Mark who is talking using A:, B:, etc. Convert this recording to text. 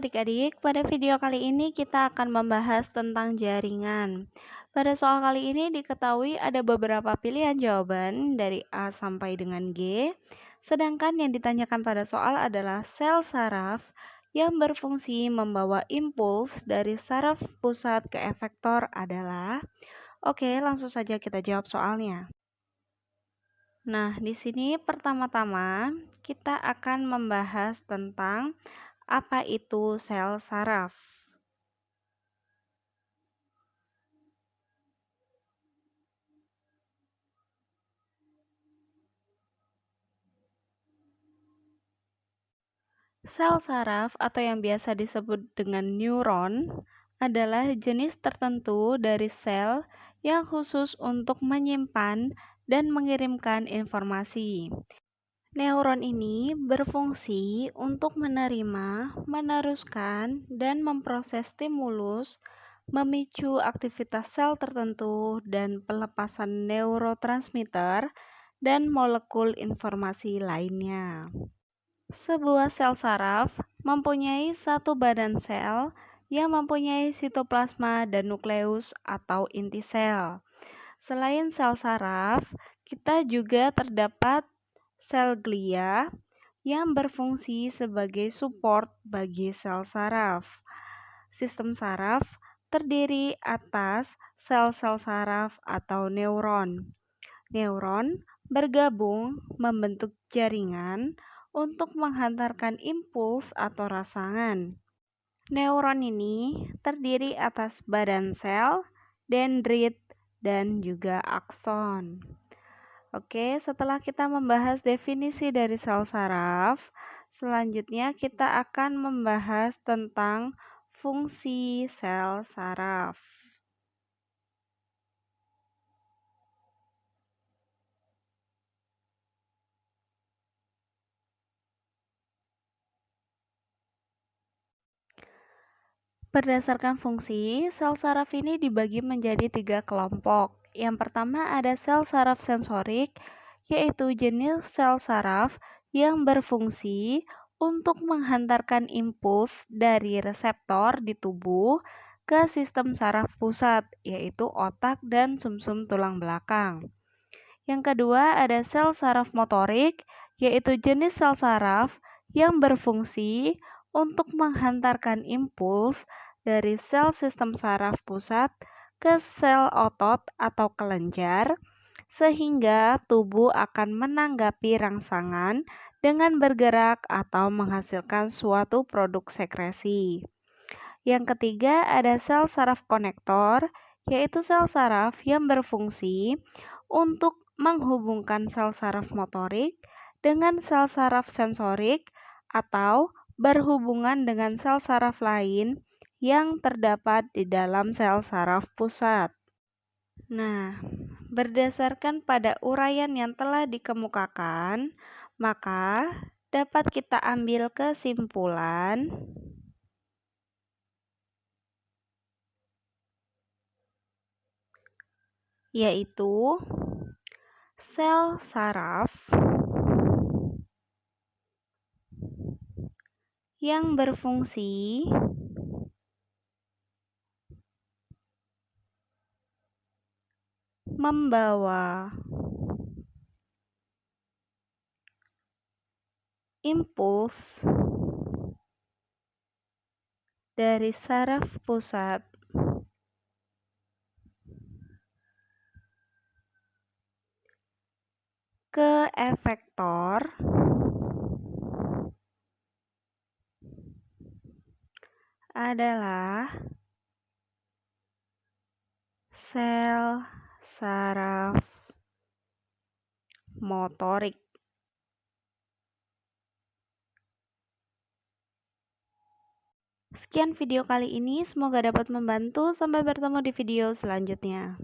A: adik-adik, pada video kali ini kita akan membahas tentang jaringan. Pada soal kali ini diketahui ada beberapa pilihan jawaban dari A sampai dengan G, sedangkan yang ditanyakan pada soal adalah sel saraf yang berfungsi membawa impuls dari saraf pusat ke efektor adalah. Oke, langsung saja kita jawab soalnya. Nah, di sini pertama-tama kita akan membahas tentang apa itu sel saraf. Sel saraf atau yang biasa disebut dengan neuron adalah jenis tertentu dari sel yang khusus untuk menyimpan dan mengirimkan informasi. Neuron ini berfungsi untuk menerima, meneruskan, dan memproses stimulus, memicu aktivitas sel tertentu, dan pelepasan neurotransmitter dan molekul informasi lainnya. Sebuah sel saraf mempunyai satu badan sel yang mempunyai sitoplasma dan nukleus atau inti sel. Selain sel saraf, kita juga terdapat sel glia yang berfungsi sebagai support bagi sel saraf. Sistem saraf terdiri atas sel-sel saraf atau neuron. Neuron bergabung membentuk jaringan untuk menghantarkan impuls atau rangsangan. Neuron ini terdiri atas badan sel, dendrit, dan juga akson. Oke, setelah kita membahas definisi dari sel saraf, selanjutnya kita akan membahas tentang fungsi sel saraf. Berdasarkan fungsi, sel saraf ini dibagi menjadi 3 kelompok. Yang pertama ada sel saraf sensorik, yaitu jenis sel saraf yang berfungsi untuk menghantarkan impuls dari reseptor di tubuh ke sistem saraf pusat, yaitu otak dan sumsum tulang belakang. Yang kedua ada sel saraf motorik, yaitu jenis sel saraf yang berfungsi untuk menghantarkan impuls dari sel sistem saraf pusat ke sel otot atau kelenjar, sehingga tubuh akan menanggapi rangsangan dengan bergerak atau menghasilkan suatu produk sekresi. Yang ketiga ada sel saraf konektor, yaitu sel saraf yang berfungsi untuk menghubungkan sel saraf motorik dengan sel saraf sensorik atau berhubungan dengan sel saraf lain yang terdapat di dalam sel saraf pusat. Nah, berdasarkan pada uraian yang telah dikemukakan, maka dapat kita ambil kesimpulan yaitu sel saraf yang berfungsi membawa impuls dari saraf pusat ke efektor adalah sel saraf motorik. Sekian video kali ini, semoga dapat membantu. Sampai bertemu di video selanjutnya.